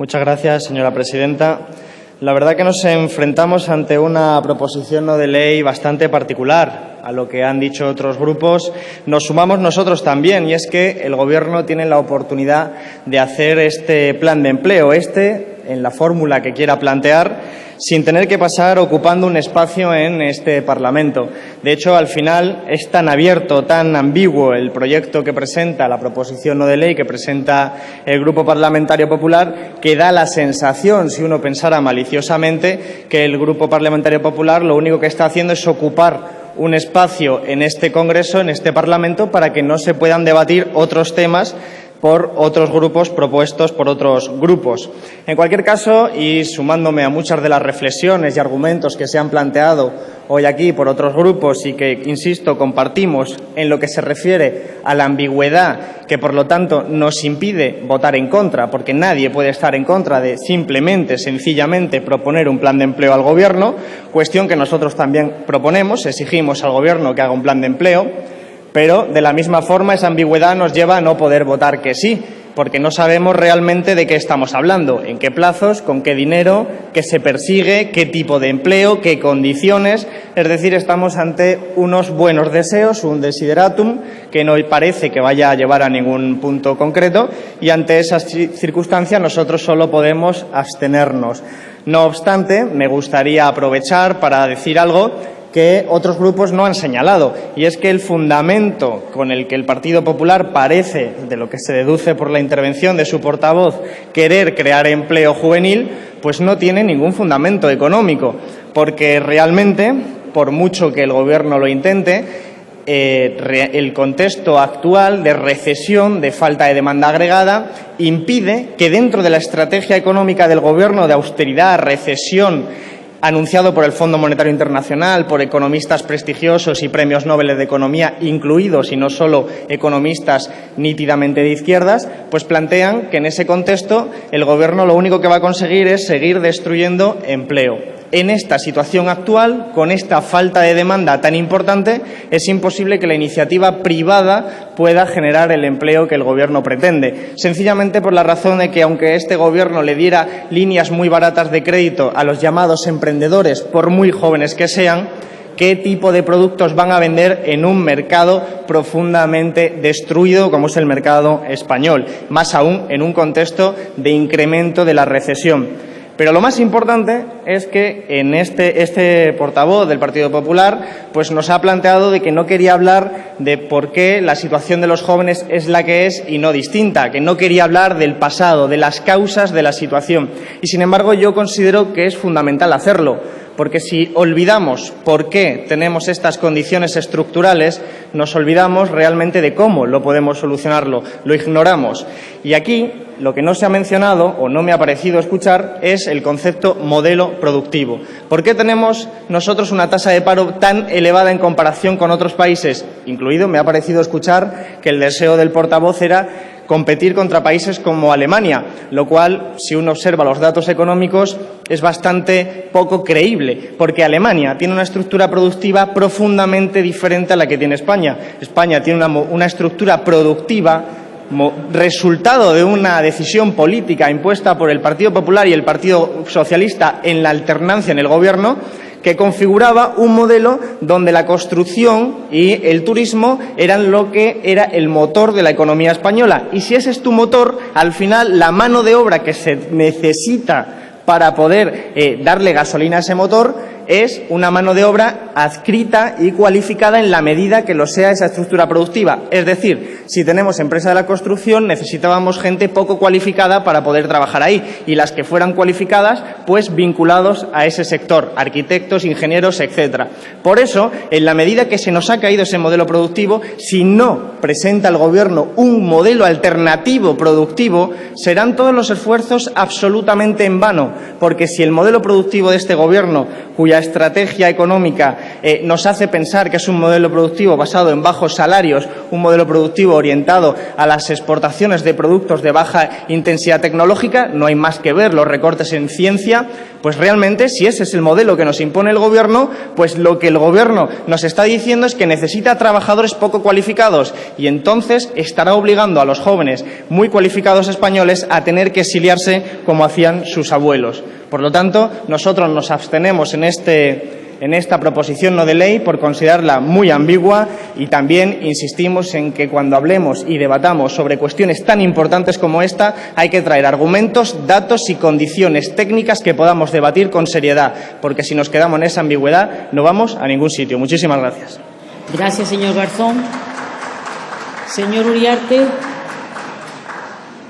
Muchas gracias, señora presidenta. La verdad que nos enfrentamos ante una proposición no de ley bastante particular. A lo que han dicho otros grupos, nos sumamos nosotros también, y es que el Gobierno tiene la oportunidad de hacer este plan de empleo, en la fórmula que quiera plantear, sin tener que pasar ocupando un espacio en este Parlamento. De hecho, al final es tan abierto, tan ambiguo el proyecto que presenta, la proposición no de ley que presenta el Grupo Parlamentario Popular, que da la sensación, si uno pensara maliciosamente, que el Grupo Parlamentario Popular lo único que está haciendo es ocupar un espacio en este Congreso, en este Parlamento, para que no se puedan debatir otros temas por otros grupos propuestos por otros grupos. En cualquier caso, y sumándome a muchas de las reflexiones y argumentos que se han planteado hoy aquí por otros grupos y que, insisto, compartimos en lo que se refiere a la ambigüedad que, por lo tanto, nos impide votar en contra, porque nadie puede estar en contra de simplemente, sencillamente, proponer un plan de empleo al Gobierno, cuestión que nosotros también proponemos, exigimos al Gobierno que haga un plan de empleo. Pero, de la misma forma, esa ambigüedad nos lleva a no poder votar que sí, porque no sabemos realmente de qué estamos hablando, en qué plazos, con qué dinero, qué se persigue, qué tipo de empleo, qué condiciones. Es decir, estamos ante unos buenos deseos, un desideratum, que no parece que vaya a llevar a ningún punto concreto, y ante esas circunstancias nosotros solo podemos abstenernos. No obstante, me gustaría aprovechar para decir algo que otros grupos no han señalado, y es que el fundamento con el que el Partido Popular parece, de lo que se deduce por la intervención de su portavoz, querer crear empleo juvenil, pues no tiene ningún fundamento económico, porque realmente, por mucho que el Gobierno lo intente, el contexto actual de recesión, de falta de demanda agregada, impide que dentro de la estrategia económica del Gobierno de austeridad, recesión, anunciado por el Fondo Monetario Internacional, por economistas prestigiosos y premios Nobel de Economía incluidos, y no solo economistas nítidamente de izquierdas, pues plantean que en ese contexto el Gobierno lo único que va a conseguir es seguir destruyendo empleo. En esta situación actual, con esta falta de demanda tan importante, es imposible que la iniciativa privada pueda generar el empleo que el Gobierno pretende. Sencillamente por la razón de que, aunque este Gobierno le diera líneas muy baratas de crédito a los llamados emprendedores, por muy jóvenes que sean, ¿qué tipo de productos van a vender en un mercado profundamente destruido como es el mercado español? Más aún en un contexto de incremento de la recesión. Pero lo más importante es que en este portavoz del Partido Popular pues nos ha planteado de que no quería hablar de por qué la situación de los jóvenes es la que es y no distinta, que no quería hablar del pasado, de las causas de la situación. Y, sin embargo, yo considero que es fundamental hacerlo, porque si olvidamos por qué tenemos estas condiciones estructurales, nos olvidamos realmente de cómo lo podemos solucionarlo, lo ignoramos. Y aquí lo que no se ha mencionado, o no me ha parecido escuchar, es el concepto modelo productivo. ¿Por qué tenemos nosotros una tasa de paro tan elevada en comparación con otros países? Incluido, me ha parecido escuchar que el deseo del portavoz era competir contra países como Alemania, lo cual, si uno observa los datos económicos, es bastante poco creíble, porque Alemania tiene una estructura productiva profundamente diferente a la que tiene España. España tiene una estructura productiva resultado de una decisión política impuesta por el Partido Popular y el Partido Socialista en la alternancia en el Gobierno, que configuraba un modelo donde la construcción y el turismo eran lo que era el motor de la economía española. Y si ese es tu motor, al final la mano de obra que se necesita para poder darle gasolina a ese motor es una mano de obra adscrita y cualificada en la medida que lo sea esa estructura productiva. Es decir, si tenemos empresa de la construcción, necesitábamos gente poco cualificada para poder trabajar ahí, y las que fueran cualificadas, pues vinculados a ese sector, arquitectos, ingenieros, etcétera. Por eso, en la medida que se nos ha caído ese modelo productivo, si no presenta el Gobierno un modelo alternativo productivo, serán todos los esfuerzos absolutamente en vano, porque si el modelo productivo de este Gobierno, cuya estrategia económica nos hace pensar que es un modelo productivo basado en bajos salarios, un modelo productivo orientado a las exportaciones de productos de baja intensidad tecnológica, no hay más que ver los recortes en ciencia, pues realmente si ese es el modelo que nos impone el Gobierno, pues lo que el Gobierno nos está diciendo es que necesita trabajadores poco cualificados y entonces estará obligando a los jóvenes muy cualificados españoles a tener que exiliarse como hacían sus abuelos. Por lo tanto, nosotros nos abstenemos en esta proposición no de ley por considerarla muy ambigua y también insistimos en que cuando hablemos y debatamos sobre cuestiones tan importantes como esta hay que traer argumentos, datos y condiciones técnicas que podamos debatir con seriedad, porque si nos quedamos en esa ambigüedad no vamos a ningún sitio. Muchísimas gracias. Gracias, señor Garzón. Señor Uriarte.